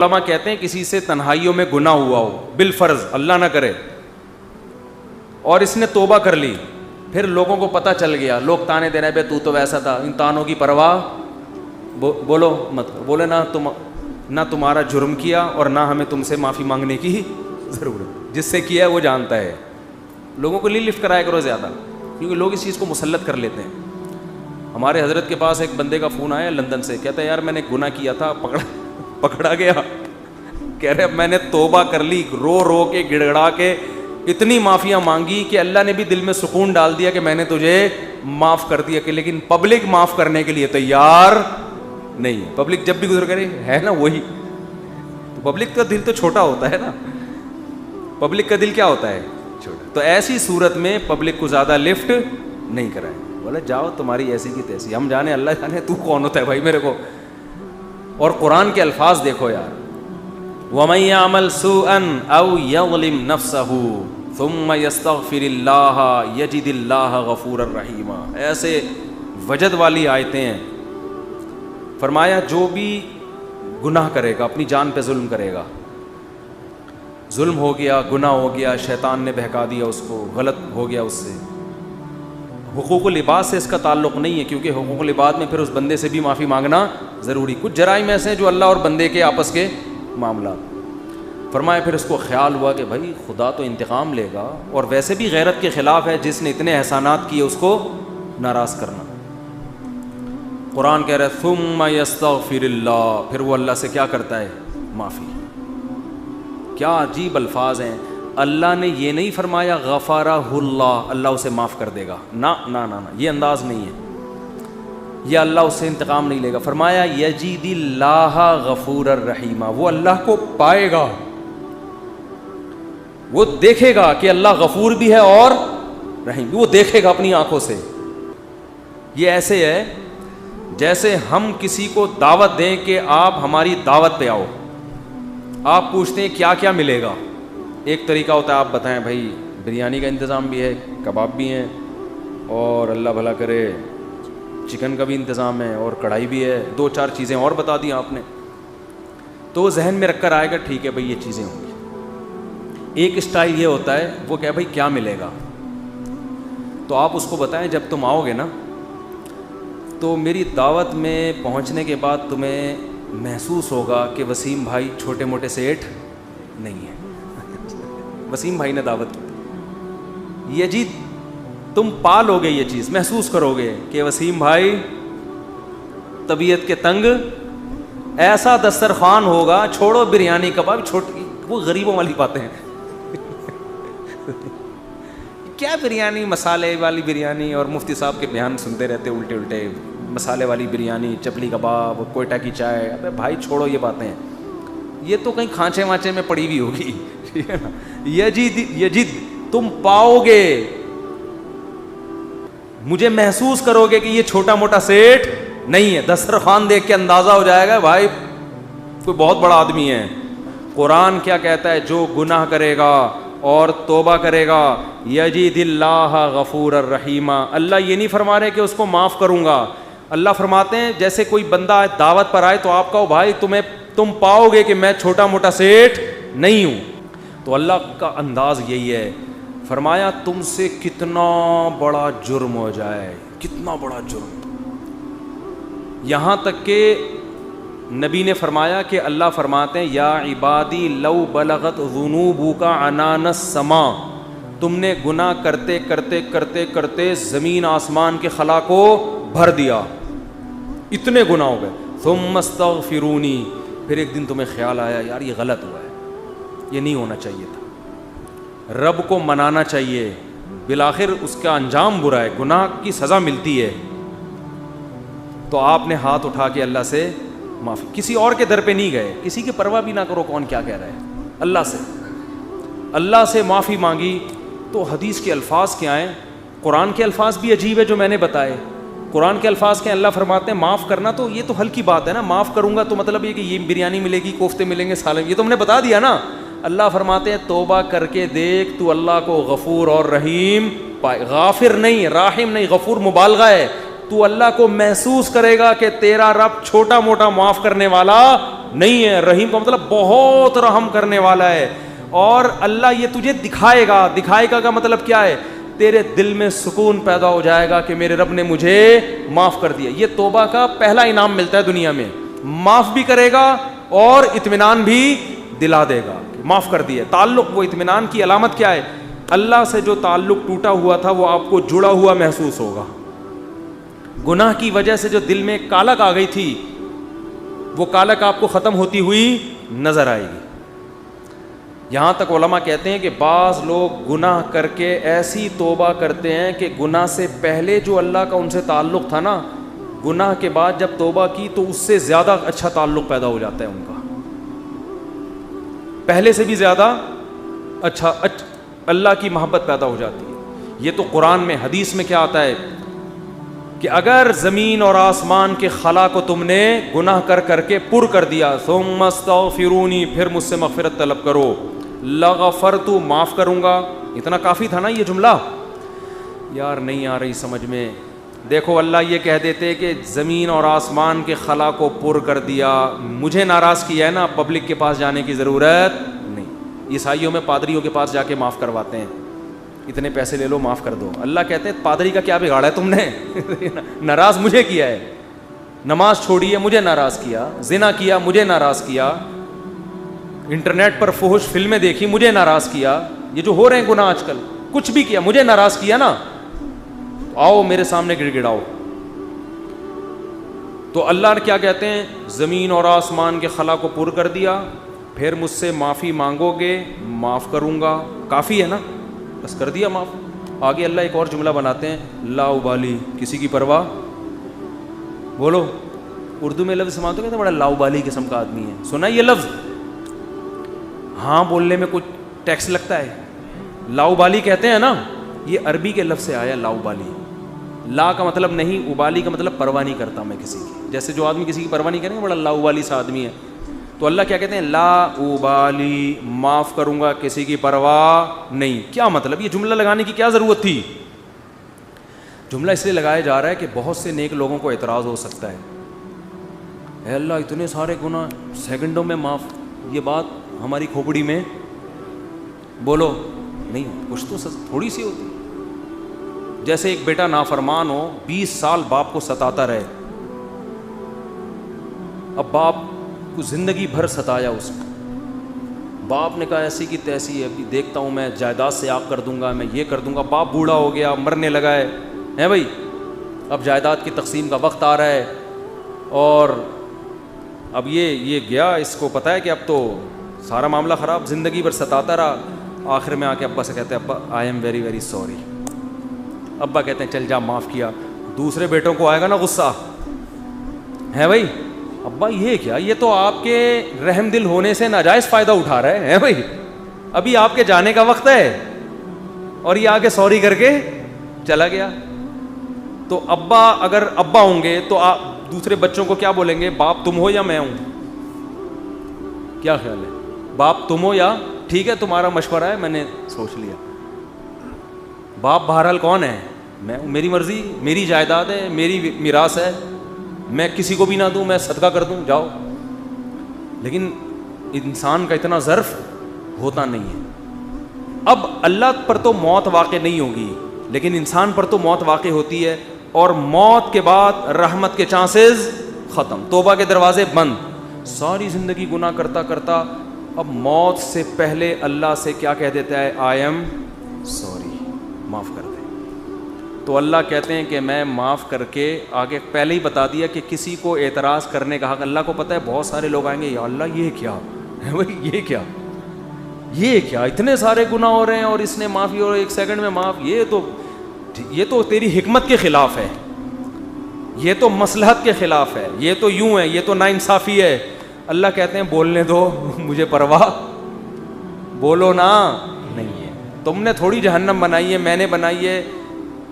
علماء کہتے ہیں کسی سے تنہائیوں میں گناہ ہوا ہو بالفرض، اللہ نہ کرے، اور اس نے توبہ کر لی، پھر لوگوں کو پتہ چل گیا، لوگ تانے دے رہے بے تو ویسا تھا، ان تانوں کی پرواہ بولو مت، بولے نہ تمہارا جرم کیا اور نہ ہمیں تم سے معافی مانگنے کی ضرورت، جس سے کیا ہے وہ جانتا ہے. لوگوں کو نہیں لفٹ کرایا کرو زیادہ، کیونکہ لوگ اس چیز کو مسلط کر لیتے ہیں. ہمارے حضرت کے پاس ایک بندے کا فون آیا لندن سے، کہتا ہے یار میں نے گناہ کیا تھا، پکڑا گیا، کہہ رہے اب میں نے توبہ کر لی، رو رو کے گڑ گڑا کے اتنی معافیاں مانگی کہ اللہ نے بھی دل میں سکون ڈال دیا کہ میں نے تجھے معاف کر دیا، کہ لیکن پبلک معاف کرنے کے لیے تیار نہیں. پبلک جب بھی گزر کرے ہے نا وہی، تو پبلک کا دل تو چھوٹا ہوتا ہے نا، پبلک کا دل کیا ہوتا ہے چھوٹا. تو ایسی صورت میں پبلک کو زیادہ لفٹ نہیں کرائے، بولے جاؤ تمہاری ایسی کی تیسی، ہم جانے اللہ جانے تو کون ہوتا ہے بھائی میرے کو. اور قرآن کے الفاظ دیکھو یار، وَمَن يَعْمَلْ سُوءًا أَوْ يَظْلِمْ نَفْسَهُ ثُمَّ يَسْتَغْفِرِ اللَّهَ يَجِدِ اللَّهَ غَفُورًا رَحِيمًا. ایسے وجد والی آیتیں ہیں. فرمایا جو بھی گناہ کرے گا، اپنی جان پہ ظلم کرے گا، ظلم ہو گیا، گناہ ہو گیا، شیطان نے بہکا دیا اس کو، غلط ہو گیا اس سے، حقوق العباد سے اس کا تعلق نہیں ہے، کیونکہ حقوق العباد میں پھر اس بندے سے بھی معافی مانگنا ضروری. کچھ جرائم ایسے ہیں جو اللہ اور بندے کے آپس کے معاملات. فرمایا پھر اس کو خیال ہوا کہ بھائی خدا تو انتقام لے گا، اور ویسے بھی غیرت کے خلاف ہے جس نے اتنے احسانات کیے اس کو ناراض کرنا. قرآن کہہ رہا ہے ثم یستغفر اللہ، پھر وہ اللہ سے کیا کرتا ہے؟ معافی. کیا عجیب الفاظ ہیں. اللہ نے یہ نہیں فرمایا غفرہ اللہ، اللہ اسے معاف کر دے گا، نہ نہ نہ نہ، یہ انداز نہیں ہے، یہ اللہ اس سے انتقام نہیں لے گا. فرمایا یجید اللہ غفور الرحیم، وہ اللہ کو پائے گا، وہ دیکھے گا کہ اللہ غفور بھی ہے اور رحیم بھی، وہ دیکھے گا اپنی آنکھوں سے. یہ ایسے ہے جیسے ہم کسی کو دعوت دیں کہ آپ ہماری دعوت پہ آؤ، آپ پوچھتے ہیں کیا کیا ملے گا. ایک طریقہ ہوتا ہے آپ بتائیں بھائی بریانی کا انتظام بھی ہے، کباب بھی ہیں، اور اللہ بھلا کرے چکن کا بھی انتظام ہے، اور کڑھائی بھی ہے، 2-4 چیزیں اور بتا دی آپ نے، تو ذہن میں رکھ کر آئے گا ٹھیک ہے بھائی یہ چیزیں ہوں گی. ایک اسٹائل یہ ہوتا ہے وہ کہ بھائی کیا ملے گا، تو آپ اس کو بتائیں جب تم آؤ گے نا تو میری دعوت میں پہنچنے کے بعد تمہیں محسوس ہوگا کہ وسیم بھائی چھوٹے موٹے سیٹ نہیں ہیں. وسیم بھائی نے دعوت کی، یہ جی تم پالو گے، یہ چیز محسوس کرو گے کہ وسیم بھائی طبیعت کے تنگ، ایسا دسترخوان ہوگا، چھوڑو بریانی کباب، چھوٹی وہ غریبوں والی باتیں ہیں. کیا بریانی، مسالے والی بریانی، اور مفتی صاحب کے بیان سنتے رہتے الٹے الٹے، مسالے والی بریانی، چپلی کباب، کوئٹہ کی چائے. ابے بھائی چھوڑو یہ باتیں، یہ تو کہیں کھانچے وانچے میں پڑی ہوئی ہوگی. ٹھیک ہے نا. یجد تم پاؤ گے، مجھے محسوس کرو گے کہ یہ چھوٹا موٹا سیٹ نہیں ہے. دسترخوان دیکھ کے اندازہ ہو جائے گا بھائی کوئی بہت بڑا آدمی ہے. قرآن کیا کہتا ہے؟ جو گناہ کرے گا اور توبہ کرے گا یجید اللہ غفور الرحیم. اللہ یہ نہیں فرما رہے کہ اس کو معاف کروں گا، اللہ فرماتے ہیں جیسے کوئی بندہ دعوت پر آئے تو آپ کہو بھائی تم پاؤ گے کہ میں چھوٹا موٹا سیٹ نہیں ہوں. تو اللہ کا انداز یہی ہے. فرمایا تم سے کتنا بڑا جرم ہو جائے، کتنا بڑا جرم، یہاں تک کہ نبی نے فرمایا کہ اللہ فرماتے ہیں یا عبادی لو بلغت ذنوبک عنان السماء، تم نے گناہ کرتے کرتے کرتے کرتے زمین آسمان کے خلا کو بھر دیا، اتنے گناہ ہو گئے. ثم استغفرونی، پھر ایک دن تمہیں خیال آیا یار یہ غلط ہوا ہے، یہ نہیں ہونا چاہیے تھا، رب کو منانا چاہیے، بالآخر اس کا انجام برا ہے، گناہ کی سزا ملتی ہے. تو آپ نے ہاتھ اٹھا کے اللہ سے معافی، کسی اور کے در پہ نہیں گئے، کسی کی پرواہ بھی نہ کرو کون کیا کہہ رہا ہے، اللہ سے معافی مانگی. تو حدیث کے الفاظ کیا ہیں؟ قرآن کے الفاظ بھی عجیب ہے جو میں نے بتائے. قرآن کے الفاظ کے اللہ فرماتے ہیں معاف کرنا تو یہ تو ہلکی بات ہے نا، معاف کروں گا تو مطلب یہ کہ یہ بریانی ملے گی، کوفتے ملیں گے، سالن، یہ تو ہم نے بتا دیا نا. اللہ فرماتے ہیں توبہ کر کے دیکھ تو اللہ کو غفور اور رحیم پائے. غافر نہیں، راحم نہیں، غفور مبالغہ ہے. تو اللہ کو محسوس کرے گا کہ تیرا رب چھوٹا موٹا معاف کرنے والا نہیں ہے, رحیم کا مطلب بہت رحم کرنے والا ہے. اور اللہ یہ تجھے دکھائے گا, دکھائے گا کا مطلب کیا ہے, تیرے دل میں سکون پیدا ہو جائے گا کہ میرے رب نے مجھے معاف کر دیا. یہ توبہ کا پہلا انعام ملتا ہے دنیا میں, معاف بھی کرے گا اور اطمینان بھی دلا دے گا, معاف کر دیا. تعلق, وہ اطمینان کی علامت کیا ہے, اللہ سے جو تعلق ٹوٹا ہوا تھا وہ آپ کو جڑا ہوا محسوس ہوگا. گناہ کی وجہ سے جو دل میں کالک آ گئی تھی, وہ کالک آپ کو ختم ہوتی ہوئی نظر آئے گی. یہاں تک علماء کہتے ہیں کہ بعض لوگ گناہ کر کے ایسی توبہ کرتے ہیں کہ گناہ سے پہلے جو اللہ کا ان سے تعلق تھا نا, گناہ کے بعد جب توبہ کی تو اس سے زیادہ اچھا تعلق پیدا ہو جاتا ہے ان کا, پہلے سے بھی زیادہ اچھا اللہ کی محبت پیدا ہو جاتی ہے. یہ تو قرآن میں, حدیث میں کیا آتا ہے کہ اگر زمین اور آسمان کے خلا کو تم نے گناہ کر کر کے پر کر دیا, ثم استغفرونی, پھر مجھ سے مغفرت طلب کرو, لغفرت, معاف کروں گا. اتنا کافی تھا نا یہ جملہ, یار نہیں آ رہی سمجھ میں. دیکھو اللہ یہ کہہ دیتے کہ زمین اور آسمان کے خلا کو پر کر دیا, مجھے ناراض کیا ہے نا, پبلک کے پاس جانے کی ضرورت نہیں. عیسائیوں میں پادریوں کے پاس جا کے معاف کرواتے ہیں, اتنے پیسے لے لو معاف کر دو. اللہ کہتے ہیں پادری کا کیا بگاڑا ہے تم نے, ناراض مجھے کیا ہے, نماز چھوڑی ہے مجھے ناراض کیا, زنا کیا مجھے ناراض کیا, انٹرنیٹ پر فحش فلمیں دیکھی مجھے ناراض کیا, یہ جو ہو رہے ہیں گناہ آج کل, کچھ بھی کیا مجھے ناراض کیا نا, آؤ میرے سامنے گڑ گڑاؤ. تو اللہ کیا کہتے ہیں, زمین اور آسمان کے خلا کو پر کر دیا, پھر مجھ سے معافی مانگو گے معاف کروں گا. کافی ہے نا, بس کر دیا معاف. آگے اللہ ایک اور جملہ بناتے ہیں, لا ابالی, کسی کی پرواہ. بولو, اردو میں لفظ سماعت ہو کہتے ہیں بڑا لا ابالی قسم کا آدمی ہے, سنا یہ لفظ, ہاں بولنے میں کچھ ٹیکس لگتا ہے. لا ابالی کہتے ہیں نا, یہ عربی کے لفظ سے آیا لا ابالی. لا کا مطلب نہیں, ابالی کا مطلب پرواہ نہیں کرتا میں کسی کی. جیسے جو آدمی کسی کی پرواہ نہیں کریں گے, بڑا لا ابالی سا آدمی ہے. تو اللہ کیا کہتے ہیں, لا ابالی, معاف کروں گا کسی کی پرواہ نہیں. کیا مطلب, یہ جملہ لگانے کی کیا ضرورت تھی؟ جملہ اس لیے لگایا جا رہا ہے کہ بہت سے نیک لوگوں کو اعتراض ہو سکتا ہے, اے اللہ اتنے سارے گناہ سیکنڈوں میں معاف, یہ بات ہماری کھوپڑی میں بولو نہیں, کچھ تو تھوڑی سی ہوتی. جیسے ایک بیٹا نافرمان ہو, 20 سال باپ کو ستاتا رہے, اب باپ کو زندگی بھر ستایا اس کو, باپ نے کہا ایسی کی تیسی ہے, ابھی دیکھتا ہوں میں جائیداد سے آگ کر دوں گا, میں یہ کر دوں گا. باپ بوڑھا ہو گیا, مرنے لگا ہے بھائی, اب جائیداد کی تقسیم کا وقت آ رہا ہے, اور اب یہ گیا, اس کو پتہ ہے کہ اب تو سارا معاملہ خراب, زندگی بھر ستاتا رہا. آخر میں آ کے ابا سے کہتے ہیں, ابا I am very very sorry. ابا کہتے ہیں چل جا معاف کیا. دوسرے بیٹوں کو آئے گا نا غصہ, ہے بھائی, ابا یہ کیا, یہ تو آپ کے رحم دل ہونے سے ناجائز فائدہ اٹھا رہے ہیں بھائی, ابھی آپ کے جانے کا وقت ہے, اور یہ آگے سوری کر کے چلا گیا. تو ابا اگر ابا ہوں گے تو آپ دوسرے بچوں کو کیا بولیں گے, باپ تم ہو یا میں ہوں؟ کیا خیال ہے, باپ تم ہو یا ٹھیک ہے تمہارا مشورہ ہے میں نے سوچ لیا. باپ بہرحال کون ہے, میں, میری مرضی, میری جائیداد ہے, میری میراث ہے, میں کسی کو بھی نہ دوں, میں صدقہ کر دوں, جاؤ. لیکن انسان کا اتنا ظرف ہوتا نہیں ہے. اب اللہ پر تو موت واقع نہیں ہوگی, لیکن انسان پر تو موت واقع ہوتی ہے, اور موت کے بعد رحمت کے چانسز ختم, توبہ کے دروازے بند. ساری زندگی گناہ کرتا کرتا اب موت سے پہلے اللہ سے کیا کہہ دیتا ہے, آئی ایم سوری, معاف کر دے. تو اللہ کہتے ہیں کہ میں معاف کر کے, آگے پہلے ہی بتا دیا کہ کسی کو اعتراض کرنے کا حق, اللہ کو پتہ ہے بہت سارے لوگ آئیں گے, یا اللہ یہ کیا ہے بھائی, یہ کیا اتنے سارے گناہ ہو رہے ہیں اور اس نے معافی اور 1 سیکنڈ میں معاف, یہ تو تیری حکمت کے خلاف ہے, یہ تو مصلحت کے خلاف ہے, یہ تو یوں ہے, یہ تو ناانصافی ہے. اللہ کہتے ہیں بولنے دو, مجھے پرواہ, بولو نا, نہیں ہے. تم نے تھوڑی جہنم بنائی ہے, میں نے بنائی ہے.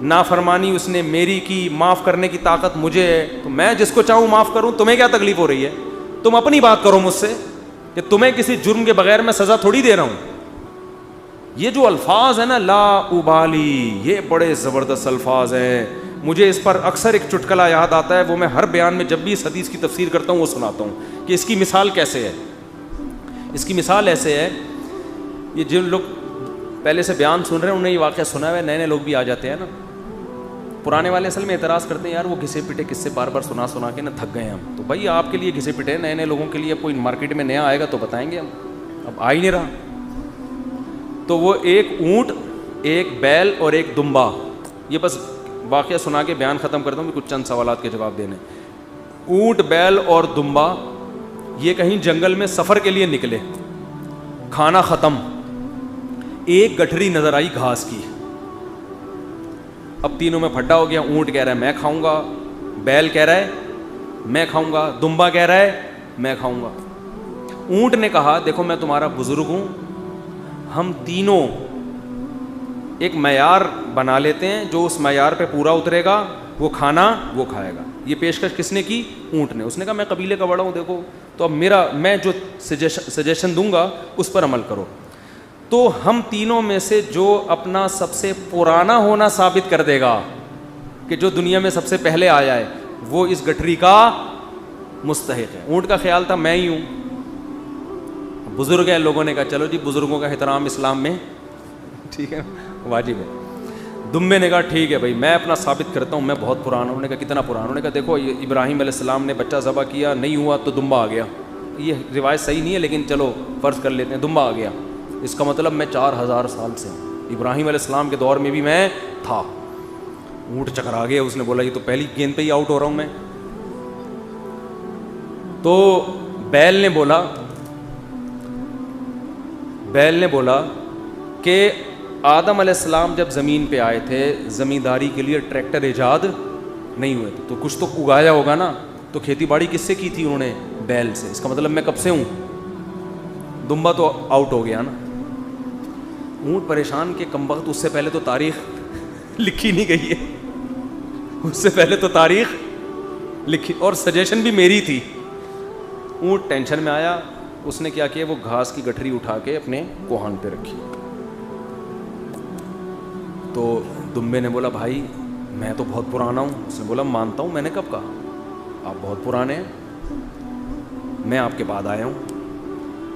نافرمانی اس نے میری کی, معاف کرنے کی طاقت مجھے ہے, تو میں جس کو چاہوں معاف کروں. تمہیں کیا تکلیف ہو رہی ہے, تم اپنی بات کرو مجھ سے, کہ تمہیں کسی جرم کے بغیر میں سزا تھوڑی دے رہا ہوں. یہ جو الفاظ ہیں نا, لا ابالی, یہ بڑے زبردست الفاظ ہیں. مجھے اس پر اکثر ایک چٹکلا یاد آتا ہے, وہ میں ہر بیان میں جب بھی اس حدیث کی تفسیر کرتا ہوں وہ سناتا ہوں کہ اس کی مثال کیسے ہے. اس کی مثال ایسے ہے, یہ جن لوگ پہلے سے بیان سن رہے ہیں انہیں یہ واقعہ سنا ہوا ہے, نئے نئے لوگ بھی آ جاتے ہیں نا, پرانے والے اصل میں اعتراض کرتے ہیں یار وہ گھسے پٹے کس سے بار بار سنا سنا کے نا تھک گئے ہیں ہم. تو بھائی آپ کے لیے گھسے پٹے, نئے نئے لوگوں کے لیے کوئی مارکیٹ میں نیا آئے گا تو بتائیں گے ہم, اب آ ہی نہیں رہا. تو وہ ایک اونٹ, ایک بیل اور ایک دمبا, یہ بس واقعہ سنا کے بیان ختم کرتا ہوں, کچھ چند سوالات کے جواب دینے. اونٹ, بیل اور دمبا یہ کہیں جنگل میں سفر کے لیے نکلے, کھانا ختم, ایک گٹھری نظر آئی گھاس کی. اب تینوں میں پھڈا ہو گیا, اونٹ کہہ رہا ہے میں کھاؤں گا, بیل کہہ رہا ہے میں کھاؤں گا, دمبا کہہ رہا ہے میں کھاؤں گا. اونٹ نے کہا دیکھو میں تمہارا بزرگ ہوں, ہم تینوں ایک معیار بنا لیتے ہیں, جو اس معیار پہ پورا اترے گا وہ کھانا وہ کھائے گا. یہ پیشکش کس نے کی؟ اونٹ نے. اس نے کہا میں قبیلے کا بڑا ہوں, دیکھو تو اب میں جو سجیشن دوں گا اس پر عمل کرو. تو ہم تینوں میں سے جو اپنا سب سے پرانا ہونا ثابت کر دے گا کہ جو دنیا میں سب سے پہلے آیا ہے وہ اس گٹھری کا مستحق ہے. اونٹ کا خیال تھا میں ہی ہوں, بزرگ ہیں, لوگوں نے کہا چلو جی بزرگوں کا احترام اسلام میں ٹھیک ہے واجب ہے. دمبے نے کہا ٹھیک ہے بھائی میں اپنا ثابت کرتا ہوں میں بہت پرانا ہوں. انہوں نے کہا کتنا پرانا؟ انہوں نے کہا دیکھو ابراہیم علیہ السلام نے بچہ ذبح کیا, نہیں ہوا تو دمبا آ گیا. یہ روایت صحیح نہیں ہے لیکن چلو فرض کر لیتے ہیں, دمبا آ گیا, اس کا مطلب میں 4000 سال سے ہوں, ابراہیم علیہ السلام کے دور میں بھی میں تھا. اونٹ چکرا گیا, اس نے بولا یہ تو پہلی گیند پہ ہی آؤٹ ہو رہا ہوں میں. تو بیل نے بولا کہ آدم علیہ السلام جب زمین پہ آئے تھے زمینداری کے لیے ٹریکٹر ایجاد نہیں ہوئے تھے, تو کچھ تو اگایا ہوگا نا, تو کھیتی باڑی کس سے کی تھی انہوں نے؟ بیل سے. اس کا مطلب میں کب سے ہوں؟ دمبا تو آؤٹ ہو گیا نا. اونٹ پریشان کہ کمبخت, اس سے پہلے تو تاریخ لکھی نہیں گئی ہے, اس سے پہلے تو تاریخ لکھی, اور سجیشن بھی میری تھی. اونٹ ٹینشن میں آیا, اس نے کیا کیا, وہ گھاس کی گٹھری اٹھا کے اپنے کوہان پہ رکھی. تو دمبے نے بولا بھائی میں تو بہت پرانا ہوں. اس نے بولا مانتا ہوں, میں نے کب کہا, آپ بہت پرانے ہیں, میں آپ کے بعد آیا ہوں.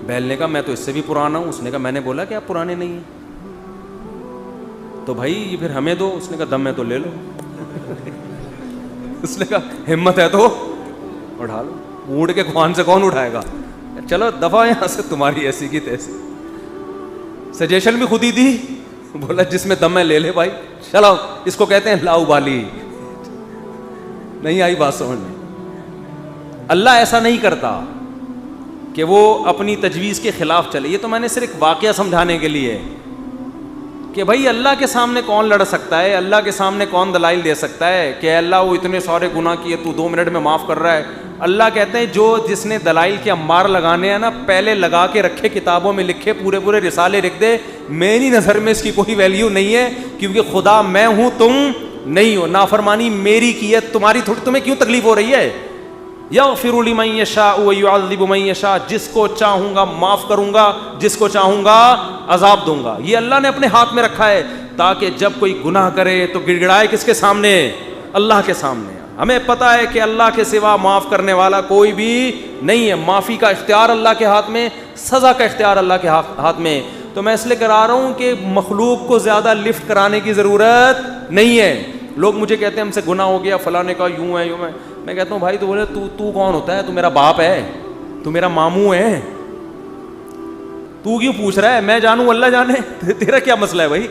بیل نے کہا میں تو اس سے بھی پرانا ہوں. اس نے کہا میں نے بولا کہ آپ پرانے نہیں ہیں, تو بھائی یہ پھر ہمیں دو. اس نے کہا دم ہے تو لے لو. اس نے کہا ہمت ہے تو اٹھا لو. اونٹ کے خوان سے کون اٹھائے گا؟ چلو دفعہ یہاں سے, تمہاری ایسی کی تیسی. سجیشن بھی خود ہی دی, بولا جس میں دم ہے لے لے بھائی, چلو اس کو کہتے ہیں لاؤبالی. نہیں آئی بات سمجھ میں؟ اللہ ایسا نہیں کرتا کہ وہ اپنی تجویز کے خلاف چلے. یہ تو میں نے صرف ایک واقعہ سمجھانے کے لیے کہ بھائی اللہ کے سامنے کون لڑ سکتا ہے, اللہ کے سامنے کون دلائل دے سکتا ہے کہ اللہ وہ اتنے سارے گناہ کیے تو 2 منٹ میں معاف کر رہا ہے. اللہ کہتے ہیں جو جس نے دلائل کے انبار لگانے ہیں نا, پہلے لگا کے رکھے, کتابوں میں لکھے, پورے رسالے لکھ دے. میری نظر میں اس کی کوئی ویلیو نہیں ہے, کیونکہ خدا میں ہوں تم نہیں ہو. نافرمانی میری کی ہے, تمہاری تھوڑی, تمہیں کیوں تکلیف ہو رہی ہے؟ یغفر لمن یشاء ویعذب من یشاء, جس کو چاہوں گا معاف کروں گا, جس کو چاہوں گا عذاب دوں گا. یہ اللہ نے اپنے ہاتھ میں رکھا ہے تاکہ جب کوئی گناہ کرے تو گڑ گڑائے کس کے سامنے؟ اللہ کے سامنے. ہمیں پتہ ہے کہ اللہ کے سوا معاف کرنے والا کوئی بھی نہیں ہے. معافی کا اختیار اللہ کے ہاتھ میں, سزا کا اختیار اللہ کے ہاتھ میں. تو میں اس لیے کرا رہا ہوں کہ مخلوق کو زیادہ لفٹ کرانے کی ضرورت نہیں ہے. لوگ مجھے کہتے ہیں ہم سے گناہ ہو گیا, فلاں نے کہا یوں ہے یوں ہے. میں کہتا ہوں بھائی تو بولے تو کون ہوتا ہے؟ تو میرا باپ ہے, تو میرا ماموں ہے, تو کیوں پوچھ رہا ہے؟ میں جانوں اللہ جانے, تیرا کیا مسئلہ ہے بھائی؟